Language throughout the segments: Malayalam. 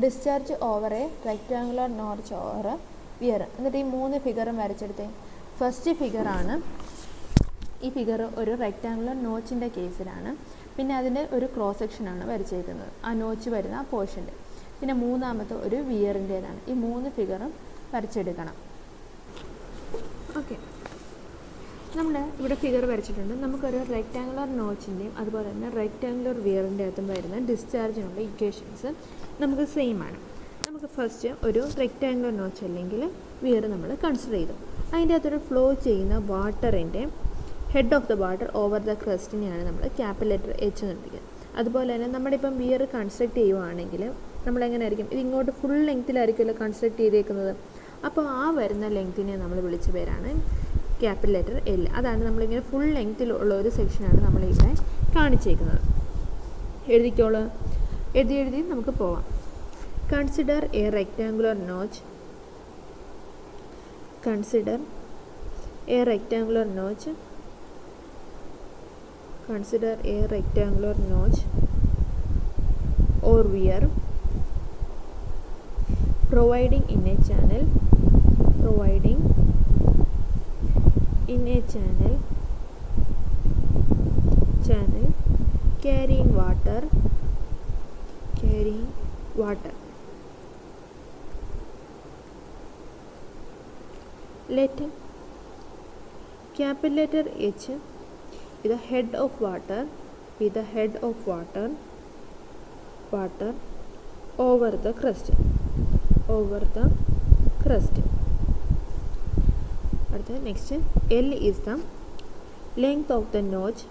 Discharge over a rectangular notch or weir. എന്നിട്ട് ഈ 3 ഫിഗറും വരച്ചെടുത്തേ. ഫസ്റ്റ് ഫിഗറാണ് ഈ ഫിഗർ, ഒരു റെക്റ്റാങ്കുലർ നോച്ചിൻ്റെ കേസിലാണ്. പിന്നെ അതിൻ്റെ ഒരു ക്രോസ് സെക്ഷനാണ് വരച്ചേക്കുന്നത്, ആ നോച്ച് വരുന്ന ആ പോർഷൻ്റെ. പിന്നെ മൂന്നാമത്തെ ഒരു വിയറിൻ്റേതാണ്. ഈ 3 ഫിഗറും വരച്ചെടുക്കണം. ഓക്കെ, നമ്മൾ ഇവിടെ ഫിഗർ വരച്ചിട്ടുണ്ട്. നമുക്കൊരു റെക്റ്റാങ്കുലർ നോച്ചിൻ്റെയും അതുപോലെ തന്നെ റെക്റ്റാങ്കുലർ വിയറിൻ്റെ അകത്തും വരുന്ന ഡിസ്ചാർജിനുള്ള ഇക്വേഷൻസ് നമുക്ക് സെയിം ആണ്. നമുക്ക് ഫസ്റ്റ് ഒരു റെക്റ്റാങ്കുലർ നോച്ച് അല്ലെങ്കിൽ വിയർ നമ്മൾ കൺസിഡർ ചെയ്തു. അതിൻ്റെ അകത്തൊരു ഫ്ലോ ചെയ്യുന്ന വാട്ടറിൻ്റെ head of the water over the ക്രസ്റ്റിനെയാണ് നമ്മൾ ക്യാപിറ്റൽ ലെറ്റർ എച്ച് എന്ന് വിളിക്കുന്നത്. അതുപോലെ തന്നെ നമ്മുടെ ഇപ്പം വിയർ കൺസ്ട്രക്ട് ചെയ്യുവാണെങ്കിൽ നമ്മളെങ്ങനെ ആയിരിക്കും, ഇത് ഇങ്ങോട്ട് ഫുൾ ലെങ്ത്തിലായിരിക്കുമല്ലോ കൺസ്ട്രക്ട് ചെയ്തേക്കുന്നത്. അപ്പോൾ ആ വരുന്ന ലെങ്ത്തിനെ നമ്മൾ വിളിച്ച പേരാണ് ക്യാപിറ്റൽ ലെറ്റർ എൽ. അതാണ് നമ്മളിങ്ങനെ ഫുൾ ലെങ്ത്തിലുള്ള ഒരു സെക്ഷനാണ് നമ്മളിവിടെ കാണിച്ചേക്കുന്നത്. എഴുതിക്കോളൂ, എഴുതി നമുക്ക് പോവാം. Consider A rectangular notch. Consider A rectangular notch. Consider a rectangular notch or weir providing in a channel carrying water. Let capital letter H with the head of water over the crust. Next, L is the length of the notch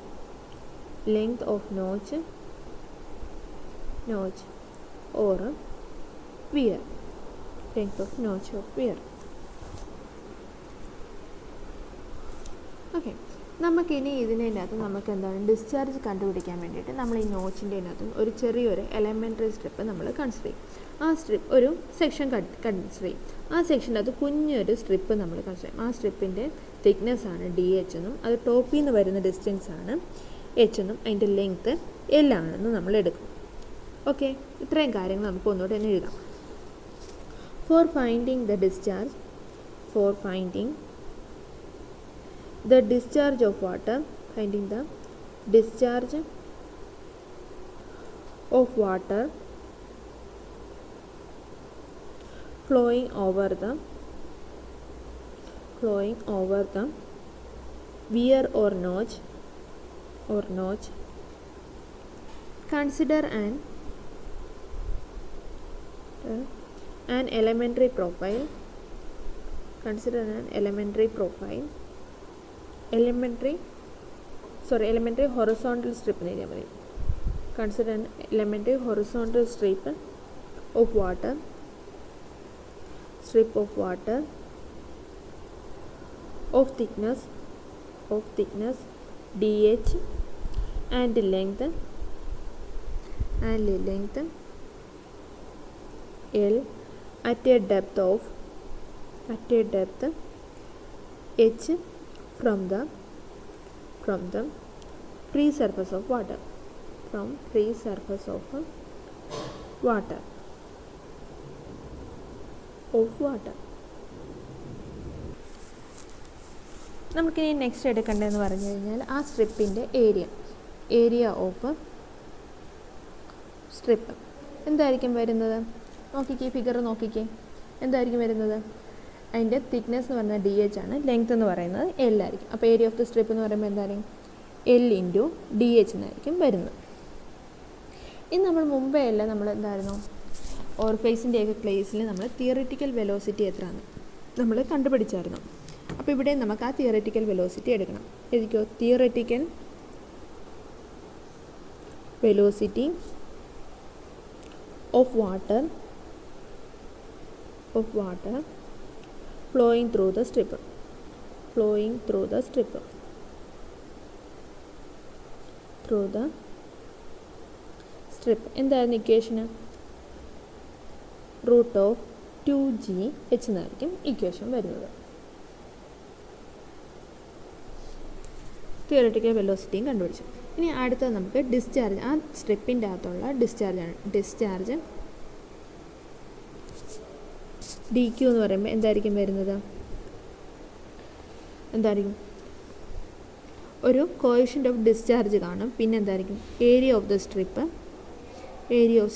or weir. Length of notch or weir. Okay, നമുക്കിനി ഇതിനകത്ത് നമുക്ക് എന്താണ് ഡിസ്ചാർജ് കണ്ടുപിടിക്കാൻ വേണ്ടിയിട്ട് നമ്മൾ ഈ നോച്ചിൻ്റെ അതിനകത്ത് ഒരു ചെറിയൊരു എലമെൻ്ററി സ്ട്രിപ്പ് നമ്മൾ കൺസിഡർ ചെയ്യും. ആ സ്ട്രിപ്പ് ഒരു സെക്ഷൻ കൺസിഡർ ചെയ്യും. ആ സെക്ഷൻ്റെ അത് കുഞ്ഞൊരു സ്ട്രിപ്പ് നമ്മൾ കൺസിഡർ ചെയ്യും. ആ സ്ട്രിപ്പിൻ്റെ തിക്നെസ്സാണ് ഡി എച്ച് എന്നും അത് ടോപ്പിൽ നിന്ന് വരുന്ന ഡിസ്റ്റൻസാണ് എച്ച് എന്നും അതിൻ്റെ ലെങ്ത്ത് എൽ ആണെന്നും നമ്മൾ എടുക്കും. ഓക്കെ, ഇത്രയും കാര്യങ്ങൾ നമുക്ക് ഒന്നുകൂടെ തന്നെ എഴുതാം. For finding the discharge the discharge of water, finding the discharge of water flowing over the weir or notch. Consider an elementary profile. Elementary horizontal strip. Consider an elementary horizontal strip of water of thickness dh and length L at a depth h from the free surface of water. നമുക്കിനി നെക്സ്റ്റ് എടുക്കേണ്ടതെന്ന് പറഞ്ഞു കഴിഞ്ഞാൽ ആ സ്ട്രിപ്പിൻ്റെ ഏരിയ ഓഫ് സ്ട്രിപ്പ് എന്തായിരിക്കും വരുന്നത്? നോക്കിക്കേ, ഫിഗർ നോക്കിക്കേ, എന്തായിരിക്കും വരുന്നത്? അതിൻ്റെ തിക്നെസ് എന്ന് പറഞ്ഞാൽ ഡി എച്ച് ആണ്, ലെങ്ത് എന്ന് പറയുന്നത് എൽ ആയിരിക്കും. അപ്പോൾ ഏരിയ ഓഫ് ദി സ്ട്രിപ്പ് എന്ന് പറയുമ്പോൾ എന്തായിരിക്കും? എൽ ഇൻറ്റു ഡി എച്ച് എന്നായിരിക്കും വരുന്നത്. ഇനി നമ്മൾ മുമ്പേ അല്ല നമ്മൾ എന്തായിരുന്നു ഓർഫേസിൻ്റെയൊക്കെ കേസിൽ നമ്മൾ തിയറിറ്റിക്കൽ വെലോസിറ്റി എത്രയാണ് നമ്മൾ കണ്ടുപിടിച്ചായിരുന്നു. അപ്പോൾ ഇവിടെ നമുക്ക് ആ തിയറിറ്റിക്കൽ വെലോസിറ്റി എടുക്കണം. എഴുതിക്കോ, theoretical velocity of water flowing through the strip. എന്തായിരുന്നു ഇക്വേഷന്? √2gh എന്നായിരിക്കും ഇക്വേഷൻ വരുന്നത്. തിയററ്റിക്കൽ വെലോസിറ്റിയും കണ്ടുപിടിച്ചു. ഇനി അടുത്തത് നമുക്ക് ഡിസ്ചാർജ്, ആ സ്ട്രിപ്പിൻ്റെ അകത്തുള്ള ഡിസ്ചാർജാണ്. ഡിസ്ചാർജ് ഡി ക്യു എന്ന് പറയുമ്പോൾ എന്തായിരിക്കും വരുന്നത്? എന്തായിരിക്കും? ഒരു കോഎഫിഷ്യൻ്റ് ഓഫ് ഡിസ്ചാർജ് കാണും. പിന്നെ എന്തായിരിക്കും? Area of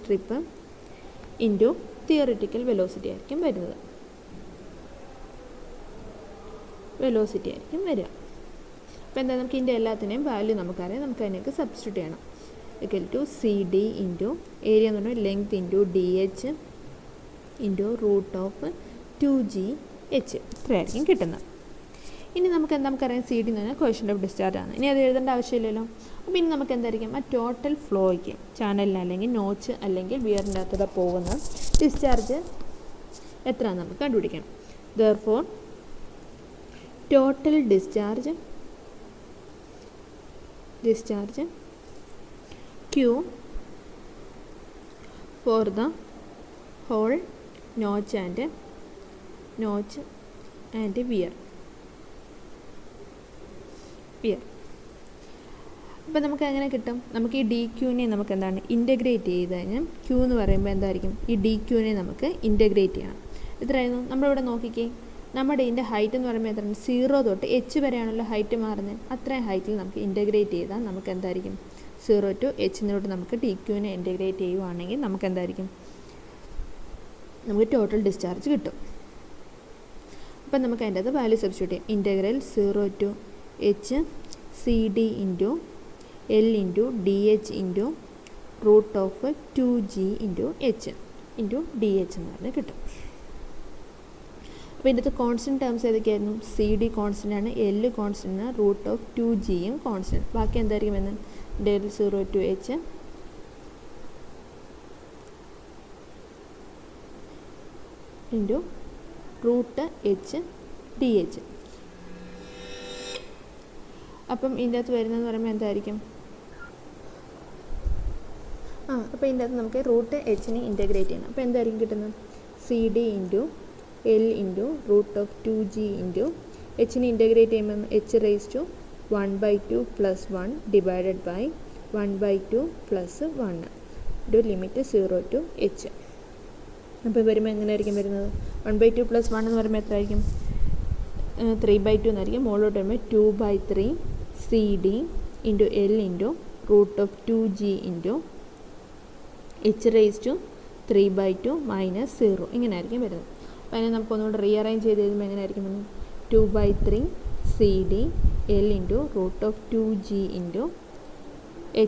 strip into theoretical velocity ആയിരിക്കും വരുന്നത്. അപ്പോൾ എന്താ, നമുക്ക് ഇതിൻ്റെ എല്ലാത്തിനെയും വാല്യൂ നമുക്കറിയാം. നമുക്ക് അതിനൊക്കെ സബ്സ്റ്റിറ്റ്യൂട്ട് ചെയ്യണം. Equal to C D into area എന്ന് പറഞ്ഞാൽ length into D H into root of 2GH ഇത്രയായിരിക്കും കിട്ടുന്നത്. ഇനി നമുക്കറിയാം സി ഡി എന്ന് പറഞ്ഞാൽ കോഎഫിഷ്യൻ്റ് ഓഫ് ഡിസ്ചാർജ് ആണ്. ഇനി അത് എഴുതേണ്ട ആവശ്യമില്ലല്ലോ. അപ്പോൾ ഇനി നമുക്ക് എന്തായിരിക്കും, ആ ടോട്ടൽ ഫ്ലോയ്ക്ക് ചാനലിന് അല്ലെങ്കിൽ നോച്ച് അല്ലെങ്കിൽ വിയറിൻ്റെ അകത്തൂടെ പോകുന്ന ഡിസ്ചാർജ് എത്രയാണെന്ന് നമുക്ക് കണ്ടുപിടിക്കണം. Therefore total discharge Q for the whole notch and wear. അപ്പോൾ നമുക്ക് എങ്ങനെ കിട്ടും? നമുക്ക് ഈ ഡി ക്യൂവിനെ നമുക്ക് എന്താണ് ഇൻ്റഗ്രേറ്റ് ചെയ്ത് കഴിഞ്ഞാൽ ക്യൂ എന്ന് പറയുമ്പോൾ എന്തായിരിക്കും, ഈ ഡി ക്യൂവിനെ നമുക്ക് ഇൻ്റഗ്രേറ്റ് ചെയ്യണം. എത്രയായിരുന്നു? നമ്മളിവിടെ നോക്കിക്കേ, നമ്മുടെ ഇതിൻ്റെ ഹൈറ്റ് എന്ന് പറയുമ്പോൾ എത്രയാണ്? 0 തൊട്ട് h വരെയാണല്ലോ ഹൈറ്റ് മാറുന്നത്. അത്രയും ഹൈറ്റിൽ നമുക്ക് ഇൻ്റഗ്രേറ്റ് ചെയ്താൽ നമുക്ക് എന്തായിരിക്കും? 0 to h തൊട്ട് നമുക്ക് ഡി ക്യൂവിനെ ഇൻ്റഗ്രേറ്റ് ചെയ്യുവാണെങ്കിൽ നമുക്ക് എന്തായിരിക്കും? നമുക്ക് ടോട്ടൽ ഡിസ്ചാർജ് കിട്ടും. അപ്പം നമുക്ക് അതിൻ്റെ അത് വാല്യൂ സബ്സ്റ്റിറ്റ്യൂട്ട് ചെയ്യാം. Integral 0 to h C D into L into D H into root of 2g into H into D H എന്ന് പറഞ്ഞാൽ കിട്ടും. അപ്പോൾ ഇതിൻ്റെ കോൺസ്റ്റൻറ്റ് ടേംസ് ഏതൊക്കെയായിരുന്നു? സി ഡി കോൺസ്റ്റൻ്റ് ആണ്, എൽ കോൺസ്റ്റൻ്റ് ആണ്, റൂട്ട് ഓഫ് 2gയും കോൺസ്റ്റൻറ്റ്. ബാക്കി എന്തായിരിക്കും എന്ന്? Del 0 to h into root H D H. അപ്പം ഇതിൻ്റെ അകത്ത് വരുന്നതെന്ന് പറയുമ്പോൾ എന്തായിരിക്കും? അപ്പോൾ ഇതിൻ്റെ അകത്ത് നമുക്ക് റൂട്ട് എച്ചിനെ ഇൻ്റഗ്രേറ്റ് ചെയ്യണം. അപ്പോൾ എന്തായിരിക്കും കിട്ടുന്നത്? C D into L into root of 2g into എച്ചിനെ ഇൻ്റഗ്രേറ്റ് ചെയ്യുമ്പോൾ h raise to 1/2 + 1 divided by 1/2 + 1 ഒരു ലിമിറ്റ് 0 to h. അപ്പോൾ വരുമ്പോൾ എങ്ങനെയായിരിക്കും വരുന്നത്? 1/2 + 1 എന്ന് പറയുമ്പോൾ എത്രയായിരിക്കും? 3/2 എന്നായിരിക്കും. മുകളിലോട്ട് വരുമ്പോൾ 2/3 C D into L into root of 2g into h raise to 3/2 - 0 ഇങ്ങനെയായിരിക്കും വരുന്നത്. അപ്പോൾ അതിനെ നമുക്ക് ഒന്നുകൂടെ റീഅറേഞ്ച് ചെയ്ത് എഴുതുമ്പോൾ എങ്ങനെയായിരിക്കും വരുന്നത്? 2/3 C D L into root of 2g into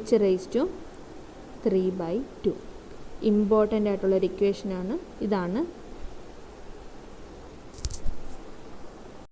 h raise to 3/2. Important ആയിട്ടുള്ളൊരു ഇക്വേഷനാണ്. ഇതാണ്